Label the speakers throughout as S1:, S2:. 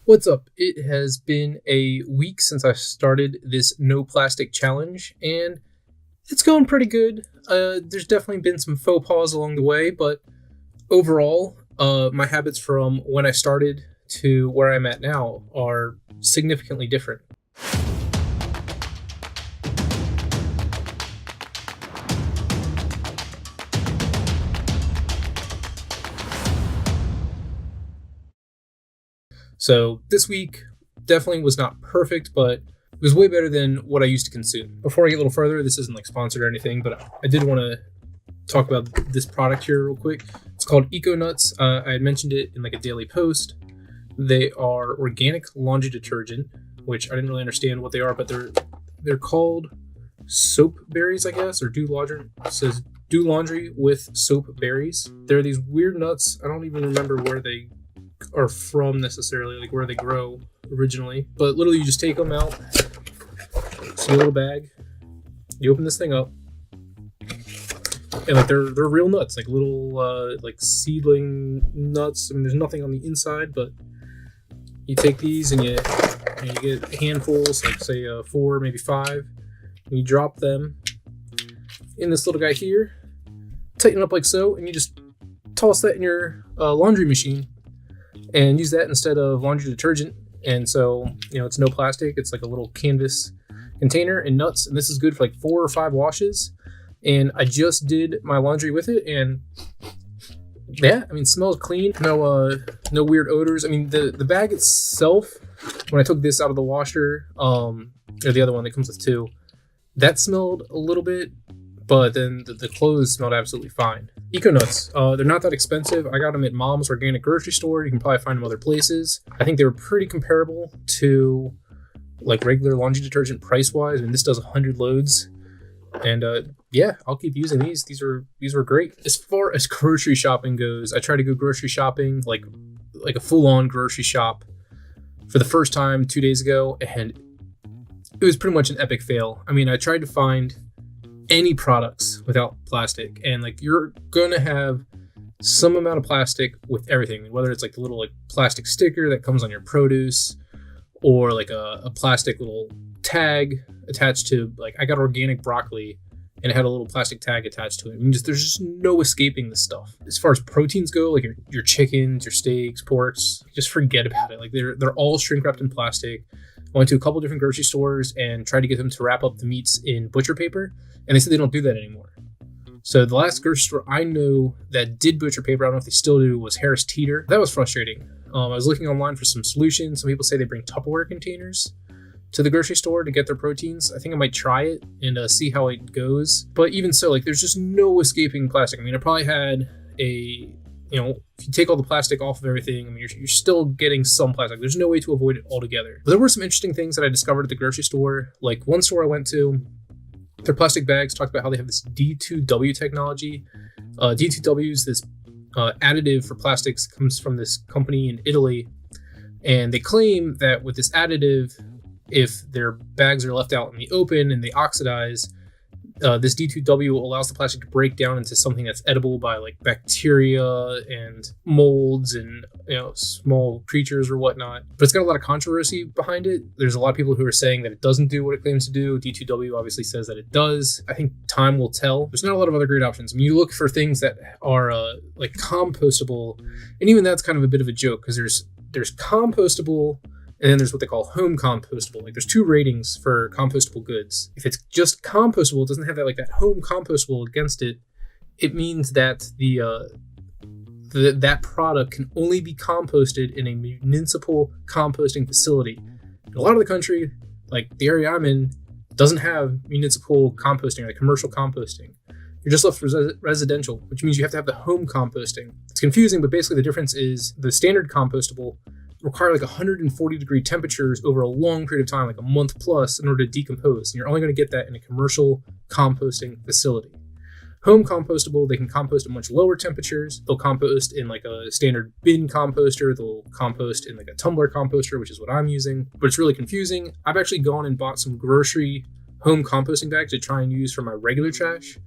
S1: What's up? It has been a week since I started this no plastic challenge, and it's going pretty good. There's definitely been some faux pas along the way, but overall, my habits from when I started to where I'm at now are significantly different. So this week definitely was not perfect, but it was way better than what I used to consume. Before I get a little further, this isn't like sponsored or anything, but I did want to talk about this product here real quick. It's called Eco Nuts. I had mentioned it in like a daily post. They are organic laundry detergent, which I didn't really understand what they are, but they're called soap berries, I guess, or do laundry. It says do laundry with soap berries. They're these weird nuts. I don't even remember where they are from necessarily, like where they grow originally. But literally, you just take them out. It's a little bag. You open this thing up, and like they're real nuts, like little like seedling nuts. I mean, there's nothing on the inside, but you take these and you get handfuls, like say 4, maybe 5, and you drop them in this little guy here. Tighten it up like so, and you just toss that in your laundry machine and use that instead of laundry detergent. And so, it's no plastic. It's like a little canvas container and nuts. And this is good for like 4 or 5 washes. And I just did my laundry with it, and yeah, I mean, it smells clean. No weird odors. I mean, the bag itself, when I took this out of the washer, or the other one that comes with 2, that smelled a little bit, but then the clothes smelled absolutely fine. Eco Nuts, they're not that expensive. I got them at Mom's Organic Grocery Store. You can probably find them other places. I think they were pretty comparable to like regular laundry detergent price-wise. I mean, this does 100 loads. And yeah, I'll keep using these. These were great. As far as grocery shopping goes, I tried to go grocery shopping, like a full-on grocery shop for the first time 2 days ago, and it was pretty much an epic fail. I mean, I tried to find any products without plastic, and like you're gonna have some amount of plastic with everything, whether it's like the little like plastic sticker that comes on your produce, or like a plastic little tag attached to, like, I got organic broccoli and it had a little plastic tag attached to it. I mean, there's just no escaping this stuff. As far as proteins go, like your chickens, your steaks, porks, just forget about it. Like they're all shrink wrapped in plastic. I went to a couple different grocery stores and tried to get them to wrap up the meats in butcher paper, and they said they don't do that anymore. So the last grocery store I know that did butcher paper, I don't know if they still do, was Harris Teeter. That was frustrating. I was looking online for some solutions. Some people say they bring Tupperware containers to the grocery store to get their proteins. I think I might try it and see how it goes. But even so, like, there's just no escaping plastic. I mean, I probably had if you take all the plastic off of everything, I mean, you're still getting some plastic. There's no way to avoid it altogether. But there were some interesting things that I discovered at the grocery store. Like one store I went to, their plastic bags talked about how they have this D2W technology. D2W is this additive for plastics, comes from this company in Italy. And they claim that with this additive, if their bags are left out in the open and they oxidize, this D2W allows the plastic to break down into something that's edible by like bacteria and molds and small creatures or whatnot. But it's got a lot of controversy behind it. There's a lot of people who are saying that it doesn't do what it claims to do. D2W obviously says that it does. I think time will tell. There's not a lot of other great options. I mean, you look for things that are like compostable, and even that's kind of a bit of a joke, because there's compostable, and then there's what they call home compostable. Like there's 2 ratings for compostable goods. If it's just compostable, it doesn't have that home compostable against it. It means that that product can only be composted in a municipal composting facility. In a lot of the country, like the area I'm in, doesn't have municipal composting, like commercial composting. You're just left with residential, which means you have to have the home composting. It's confusing, but basically the difference is the standard compostable require like 140 degree temperatures over a long period of time, like a month plus, in order to decompose. And you're only going to get that in a commercial composting facility. Home compostable, they can compost at much lower temperatures. They'll compost in like a standard bin composter. They'll compost in like a tumbler composter, which is what I'm using. But it's really confusing. I've actually gone and bought some grocery home composting bags to try and use for my regular trash.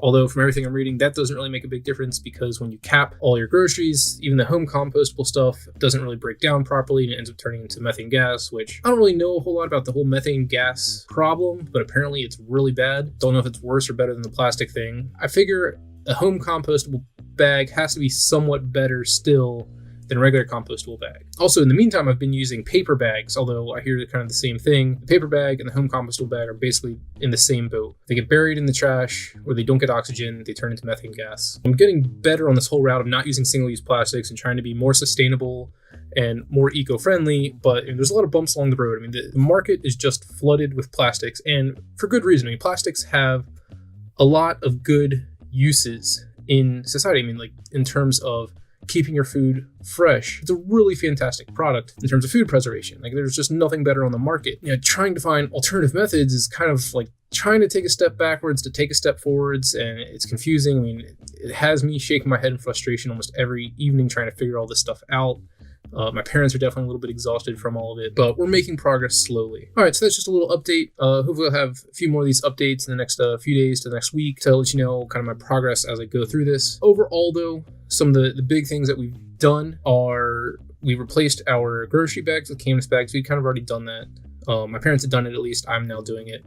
S1: Although from everything I'm reading, that doesn't really make a big difference because when you cap all your groceries, even the home compostable stuff doesn't really break down properly and it ends up turning into methane gas, which I don't really know a whole lot about the whole methane gas problem, but apparently it's really bad. Don't know if it's worse or better than the plastic thing. I figure a home compostable bag has to be somewhat better still than a regular compostable bag. Also, in the meantime, I've been using paper bags, although I hear they're kind of the same thing. The paper bag and the home compostable bag are basically in the same boat. They get buried in the trash, or they don't get oxygen, they turn into methane gas. I'm getting better on this whole route of not using single-use plastics and trying to be more sustainable and more eco-friendly, but there's a lot of bumps along the road. I mean, the market is just flooded with plastics, and for good reason. I mean, plastics have a lot of good uses in society. I mean, like in terms of keeping your food fresh. It's a really fantastic product in terms of food preservation. Like there's just nothing better on the market. You know, trying to find alternative methods is kind of like trying to take a step backwards to take a step forwards, and it's confusing. I mean, it has me shaking my head in frustration almost every evening trying to figure all this stuff out. My parents are definitely a little bit exhausted from all of it, but we're making progress slowly. All right, so that's just a little update. Hopefully I'll have a few more of these updates in the next few days to the next week to let you know kind of my progress as I go through this. Overall, though, some of the big things that we've done are we replaced our grocery bags with canvas bags. We've kind of already done that. My parents had done it, at least. I'm now doing it.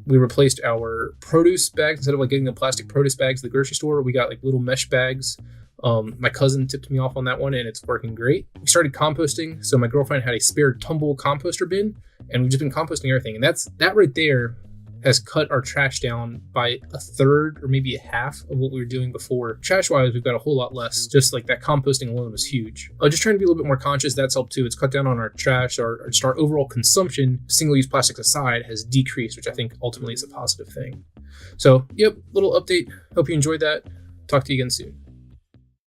S1: We replaced our produce bags. Instead of like getting the plastic produce bags at the grocery store, we got like little mesh bags. My cousin tipped me off on that one and it's working great. We started composting. So my girlfriend had a spare tumble composter bin and we've just been composting everything. And that right there has cut our trash down by a third or maybe a half of what we were doing before. Trash wise, we've got a whole lot less. Just like that composting alone was huge. Just trying to be a little bit more conscious. That's helped too. It's cut down on our trash. Our overall consumption, single-use plastics aside, has decreased, which I think ultimately is a positive thing. So, yep, little update. Hope you enjoyed that. Talk to you again soon.